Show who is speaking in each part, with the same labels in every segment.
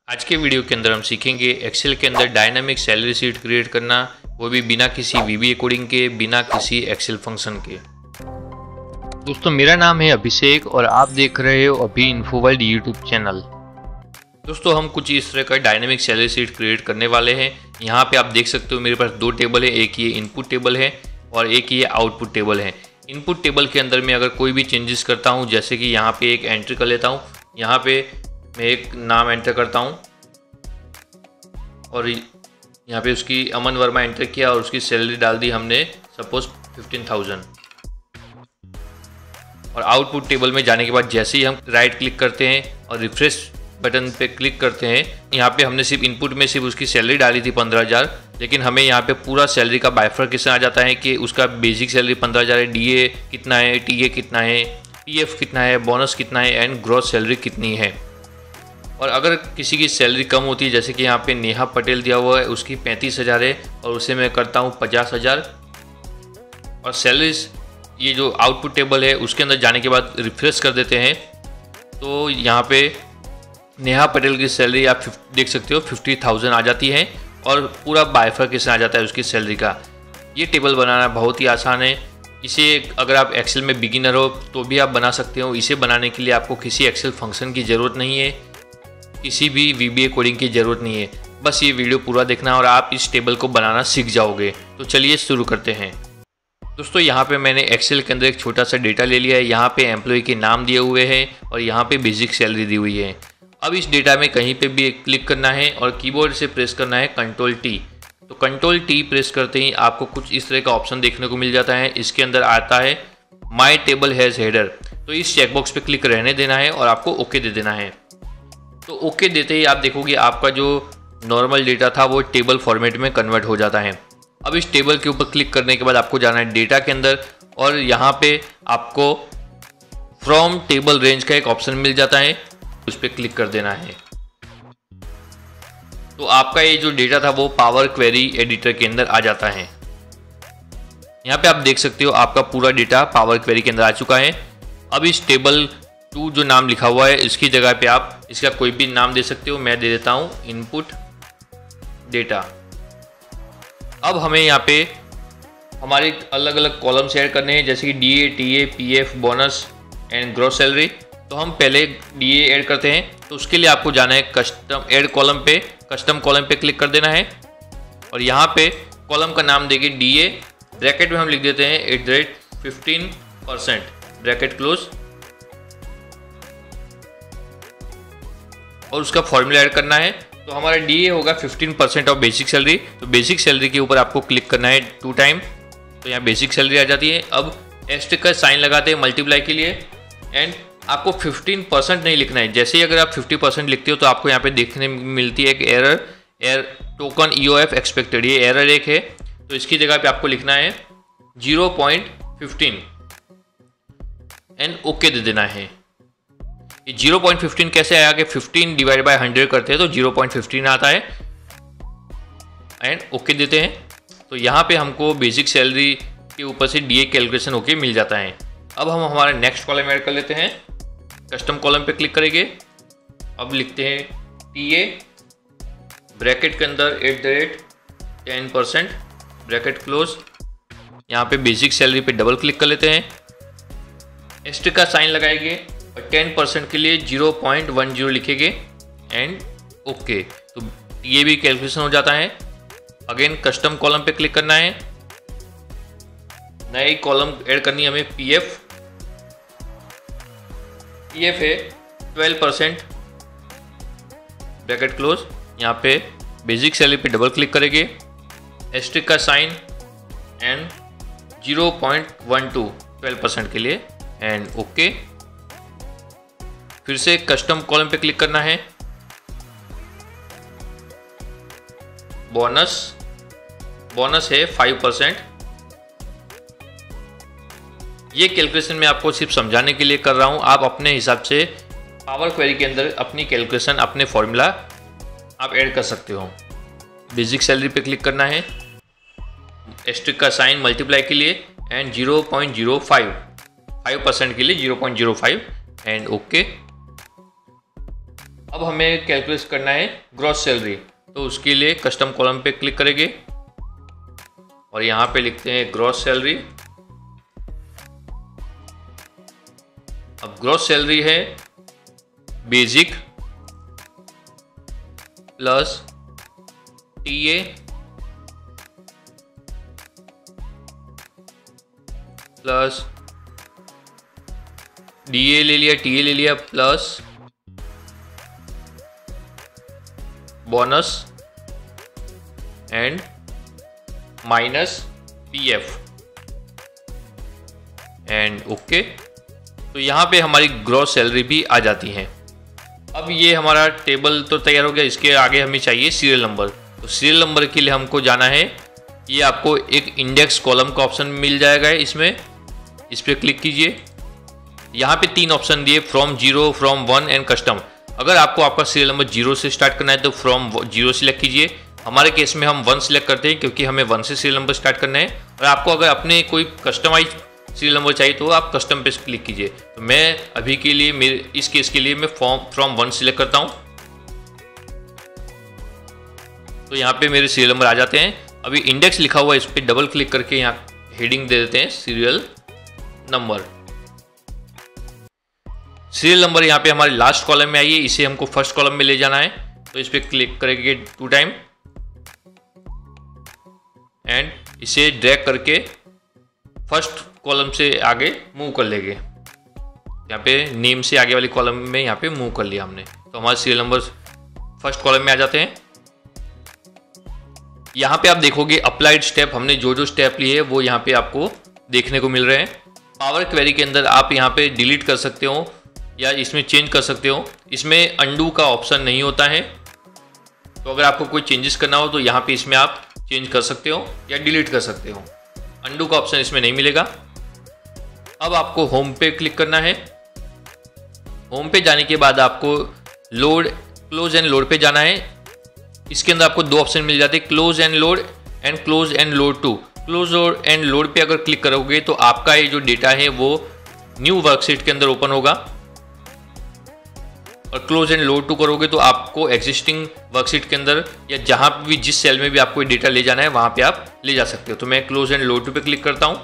Speaker 1: आज के वीडियो के अंदर हम सीखेंगे एक्सेल के अंदर डायनामिक सैलरी शीट क्रिएट करना, वो भी बिना किसी VBA कोडिंग के, बिना किसी एक्सेल फंक्शन के। दोस्तों मेरा नाम है अभिषेक और आप देख रहे हो अभी इन्फोवर्ल्ड यूट्यूब चैनल। दोस्तों हम कुछ इस तरह का डायनामिक सैलरी शीट क्रिएट करने वाले हैं। यहाँ पे आप देख सकते हो मेरे पास दो टेबल है, एक ये इनपुट टेबल है और एक ये आउटपुट टेबल है। इनपुट टेबल के अंदर मैं अगर कोई भी चेंजेस करता हूँ, जैसे कि यहाँ पे एक एंट्री कर लेता हूँ, यहाँ पे मैं एक नाम एंटर करता हूँ और यहाँ पे उसकी अमन वर्मा एंटर किया और उसकी सैलरी डाल दी हमने सपोज 15,000। और आउटपुट टेबल में जाने के बाद जैसे ही हम राइट क्लिक करते हैं और रिफ्रेश बटन पे क्लिक करते हैं, यहाँ पे हमने सिर्फ इनपुट में सिर्फ उसकी सैलरी डाली थी 15,000, लेकिन हमें यहाँ पे पूरा सैलरी का बाइफर्केशन आ जाता है कि उसका बेसिक सैलरी 15,000 है, DA कितना है, TA कितना है, PF कितना है, बोनस कितना है एंड ग्रॉस सैलरी कितनी है। और अगर किसी की सैलरी कम होती है, जैसे कि यहाँ पे नेहा पटेल दिया हुआ है, उसकी 35,000 है और उसे मैं करता हूँ 50,000। और सैलरीज ये जो आउटपुट टेबल है उसके अंदर जाने के बाद रिफ्रेश कर देते हैं तो यहाँ पे नेहा पटेल की सैलरी आप देख सकते हो 50,000 आ जाती है और पूरा बाइफर्केशन आ जाता है उसकी सैलरी का। ये टेबल बनाना बहुत ही आसान है। इसे अगर आप एक्सेल में बिगिनर हो तो भी आप बना सकते हो। इसे बनाने के लिए आपको किसी एक्सेल फंक्शन की ज़रूरत नहीं है, किसी भी VBA कोडिंग की ज़रूरत नहीं है। बस ये वीडियो पूरा देखना और आप इस टेबल को बनाना सीख जाओगे। तो चलिए शुरू करते हैं। दोस्तों यहाँ पे मैंने एक्सेल के अंदर एक छोटा सा डेटा ले लिया है। यहाँ पे एम्प्लॉय के नाम दिए हुए हैं और यहाँ पे बेसिक सैलरी दी हुई है। अब इस डेटा में कहीं पे भी क्लिक करना है और कीबोर्ड से प्रेस करना है Ctrl+T। तो Ctrl+T प्रेस करते ही आपको कुछ इस तरह का ऑप्शन देखने को मिल जाता है। इसके अंदर आता है माई टेबल हैज़ हेडर। तो इस चेकबॉक्स पे क्लिक रहने देना है और आपको ओके दे देना है। तो ओके देते ही आप देखोगे आपका जो नॉर्मल डेटा था वो टेबल फॉर्मेट में कन्वर्ट हो जाता है। अब इस टेबल के ऊपर क्लिक करने के बाद आपको जाना है डेटा के अंदर और यहाँ पे आपको फ्रॉम टेबल रेंज का एक ऑप्शन मिल जाता है, उस पर क्लिक कर देना है। तो आपका ये जो डेटा था वो पावर क्वेरी एडिटर के अंदर आ जाता है। यहाँ पे आप देख सकते हो आपका पूरा डेटा पावर क्वेरी के अंदर आ चुका है। अब इस टेबल 2 जो नाम लिखा हुआ है इसकी जगह पे आप इसका कोई भी नाम दे सकते हो। मैं दे देता हूँ इनपुट डेटा। अब हमें यहाँ पे हमारे अलग अलग कॉलम्स ऐड करने हैं, जैसे कि DA, TA, PF, bonus and gross salary. तो हम पहले DA ऐड करते हैं। तो उसके लिए आपको जाना है कस्टम ऐड कॉलम पे, कस्टम कॉलम पे क्लिक कर देना है और यहाँ पे कॉलम का नाम देके DA, ब्रैकेट में हम लिख देते हैं 15%, ब्रैकेट क्लोज और उसका फॉर्मूला ऐड करना है। तो हमारा DA होगा 15% ऑफ बेसिक सैलरी। तो बेसिक सैलरी के ऊपर आपको क्लिक करना है 2 टाइम, तो यहाँ बेसिक सैलरी आ जाती है। अब एस्टेरिस्क का साइन लगाते हैं मल्टीप्लाई के लिए एंड आपको 15% नहीं लिखना है। जैसे ही अगर आप 50% लिखते हो तो आपको यहाँ पे देखने मिलती है एक एरर टोकन EOF एक्सपेक्टेड, ये एरर एक है। तो इसकी जगह पे आपको लिखना है 0.15 एंड ओके दे देना है। ये 0.15 कैसे आया कि 15 डिवाइड बाय 100 करते हैं तो 0.15 आता है एंड ओके देते हैं। तो यहाँ पे हमको बेसिक सैलरी के ऊपर से DA कैलकुलेशन होके मिल जाता है। अब हम हमारा नेक्स्ट कॉलम ऐड कर लेते हैं। कस्टम कॉलम पे क्लिक करेंगे। अब लिखते हैं TA, ब्रैकेट के अंदर @10%, ब्रैकेट क्लोज। यहाँ पे बेसिक सैलरी पे डबल क्लिक कर लेते हैं, एस्टेरिस्क का साइन लगाएंगे और 10% के लिए 0.10 लिखेंगे एंड ओके। तो ये भी कैलकुलेशन हो जाता है। अगेन कस्टम कॉलम पे क्लिक करना है, नई कॉलम ऐड करनी है हमें PF है 12%, ब्रैकेट क्लोज। यहाँ पे बेसिक सैलरी पे डबल क्लिक करेंगे, एस्टेरिस्क का साइन एंड 0.12 12% के लिए एंड ओके। फिर से कस्टम कॉलम पे क्लिक करना है, बोनस है 5%। ये कैलकुलेशन मैं आपको सिर्फ समझाने के लिए कर रहा हूँ, आप अपने हिसाब से पावर क्वेरी के अंदर अपनी कैलकुलेशन, अपने फॉर्मूला आप ऐड कर सकते हो। बेसिक सैलरी पे क्लिक करना है, एस्टेरिस्क का साइन मल्टीप्लाई के लिए एंड 0.05 5% के लिए 0.05 एंड ओके। अब हमें कैलकुलेट करना है ग्रॉस सैलरी, तो उसके लिए कस्टम कॉलम पे क्लिक करेंगे और यहाँ पे लिखते हैं ग्रॉस सैलरी। अब ग्रॉस सैलरी है basic plus TA plus DA ले लिया, टीए ले लिया, plus bonus and minus PF and okay. तो यहाँ पे हमारी ग्रॉस सैलरी भी आ जाती है। अब ये हमारा टेबल तो तैयार हो गया। इसके आगे हमें चाहिए सीरियल नंबर। तो सीरियल नंबर के लिए हमको जाना है, ये आपको एक इंडेक्स कॉलम का ऑप्शन मिल जाएगा इसमें, इस पर क्लिक कीजिए। यहाँ पे 3 ऑप्शन दिए, फ्रॉम 0, फ्रॉम 1 एंड कस्टम। अगर आपको आपका सीरियल नंबर 0 से स्टार्ट करना है तो फ्रॉम 0 सिलेक्ट कीजिए। हमारे केस में हम 1 सिलेक्ट करते हैं क्योंकि हमें 1 से सीरियल नंबर स्टार्ट करना है। और आपको अगर अपने कोई कस्टमाइज सीरियल नंबर चाहिए तो आप कस्टम पे क्लिक कीजिए। तो मैं अभी के लिए मेरे इस केस के लिए मैं फ्रॉम 1 सिलेक्ट करता हूँ। तो यहाँ पे मेरे सीरियल नंबर आ जाते हैं। अभी इंडेक्स लिखा हुआ है, इस पर डबल क्लिक करके यहाँ हेडिंग दे देते हैं सीरियल नंबर। सीरियल नंबर यहाँ पे हमारे लास्ट कॉलम में आई है, इसे हमको फर्स्ट कॉलम में ले जाना है। तो इस पर क्लिक करेंगे 2 टाइम एंड इसे ड्रैग करके फर्स्ट कॉलम से आगे मूव कर लेंगे। यहाँ पे नेम से आगे वाली कॉलम में यहाँ पे मूव कर लिया हमने, तो हमारे सीरियल नंबर फर्स्ट कॉलम में आ जाते हैं। यहाँ पे आप देखोगे अप्लाइड स्टेप, हमने जो जो स्टेप लिए है वो यहाँ पे आपको देखने को मिल रहे हैं। पावर क्वेरी के अंदर आप यहाँ पे डिलीट कर सकते हो या इसमें चेंज कर सकते हो। इसमें अंडू का ऑप्शन नहीं होता है, तो अगर आपको कोई चेंजेस करना हो तो यहाँ पे इसमें आप चेंज कर सकते हो या डिलीट कर सकते हो। अंडू का ऑप्शन इसमें नहीं मिलेगा। अब आपको होम पे क्लिक करना है। होम पे जाने के बाद आपको लोड, क्लोज एंड लोड पे जाना है। इसके अंदर आपको 2 ऑप्शन मिल जाते हैं, close and load and close and load to. Close and load पे अगर क्लिक करोगे तो आपका ये जो डेटा है वो न्यू वर्कशीट के अंदर ओपन होगा, और क्लोज एंड लोड टू करोगे तो आपको एग्जिस्टिंग वर्कशीट के अंदर या जहां भी जिस सेल में भी आपको डेटा ले जाना है वहां पे आप ले जा सकते हो। तो मैं क्लोज एंड लोड टू पे क्लिक करता हूं।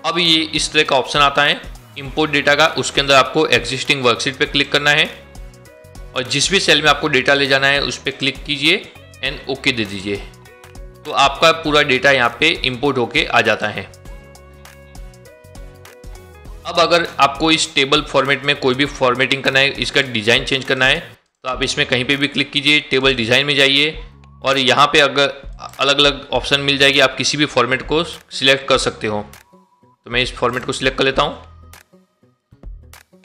Speaker 1: अब ये इस तरह का ऑप्शन आता है इंपोर्ट डेटा का, उसके अंदर आपको एग्जिस्टिंग वर्कशीट पे क्लिक करना है और जिस भी सेल में आपको डेटा ले जाना है उस पर क्लिक कीजिए एंड ओके दे दीजिए। तो आपका पूरा डेटा यहाँ पे इंपोर्ट होके आ जाता है। अब अगर आपको इस टेबल फॉर्मेट में कोई भी फॉर्मेटिंग करना है, इसका डिज़ाइन चेंज करना है, तो आप इसमें कहीं पे भी क्लिक कीजिए, टेबल डिज़ाइन में जाइए और यहाँ पे अगर अलग अलग ऑप्शन मिल जाएगी, आप किसी भी फॉर्मेट को सिलेक्ट कर सकते हो। तो मैं इस फॉर्मेट को सिलेक्ट कर लेता हूँ।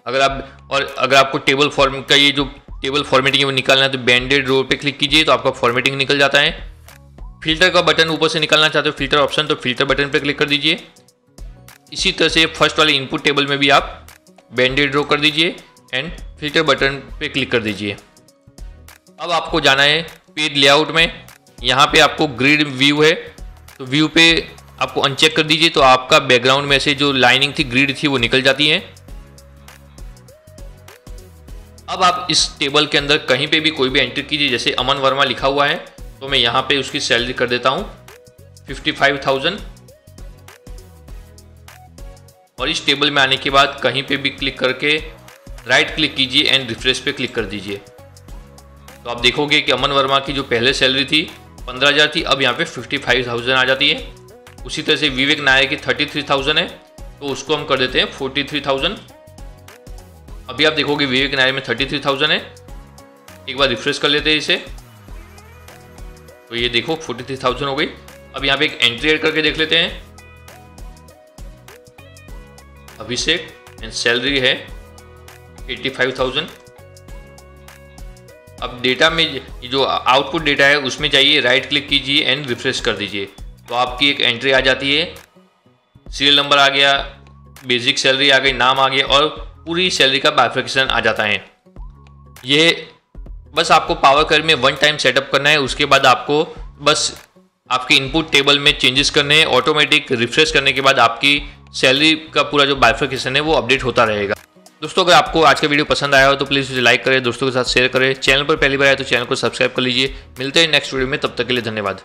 Speaker 1: अगर आपको टेबल फॉर्म का ये जो टेबल फॉर्मेटिंग है वो निकालना है तो बैंडेड रो पे क्लिक कीजिए, तो आपका फॉर्मेटिंग निकल जाता है। फिल्टर का बटन ऊपर से निकालना चाहते हो फिल्टर ऑप्शन, तो फिल्टर बटन पे क्लिक कर दीजिए। इसी तरह से फर्स्ट वाले इनपुट टेबल में भी आप बैंडेड रो कर दीजिए एंड फिल्टर बटन पे क्लिक कर दीजिए। अब आपको जाना है पेज लेआउट में। यहाँ पे आपको ग्रिड व्यू है, तो व्यू पे आपको अनचेक कर दीजिए, तो आपका बैकग्राउंड में से जो लाइनिंग थी, ग्रिड थी, वो निकल जाती है। अब आप इस टेबल के अंदर कहीं पे भी कोई भी एंट्री कीजिए, जैसे अमन वर्मा लिखा हुआ है तो मैं यहाँ पे उसकी सैलरी कर देता हूँ 55,000। और इस टेबल में आने के बाद कहीं पे भी क्लिक करके राइट क्लिक कीजिए एंड रिफ्रेश पे क्लिक कर दीजिए। तो आप देखोगे कि अमन वर्मा की जो पहले सैलरी थी 15,000 थी, अब यहाँ पे 55,000 आ जाती है। उसी तरह से विवेक नायर की 33,000 है, तो उसको हम कर देते हैं 43,000। अभी आप देखोगे विवेक नायर में 33,000 है। एक बार रिफ्रेश कर लेते हैं इसे, तो ये देखो 43,000 हो गई। अब यहाँ पे एक एंट्री ऐड करके देख लेते हैं। अभिषेक एंड सैलरी है 85,000। अब डेटा में जो आउटपुट डेटा है उसमें जाइए, राइट क्लिक कीजिए एंड रिफ्रेश कर दीजिए, तो आपकी एक एंट्री आ जाती है। सीरियल नंबर आ गया, बेसिक सैलरी आ गई, नाम आ गया और पूरी सैलरी का बाइफर्केशन आ जाता है। ये बस आपको पावर क्वेरी में 1 टाइम सेटअप करना है। उसके बाद आपको बस आपके इनपुट टेबल में चेंजेस करने हैं। ऑटोमेटिक रिफ्रेश करने के बाद आपकी सैलरी का पूरा जो बाइफर्केशन है वो अपडेट होता रहेगा। दोस्तों अगर आपको आज का वीडियो पसंद आया हो तो प्लीज़ उसे लाइक करें, दोस्तों के साथ शेयर करें। चैनल पर पहली बार आए तो चैनल को सब्सक्राइब कर लीजिए। मिलते हैं नेक्स्ट वीडियो में, तब तक के लिए धन्यवाद।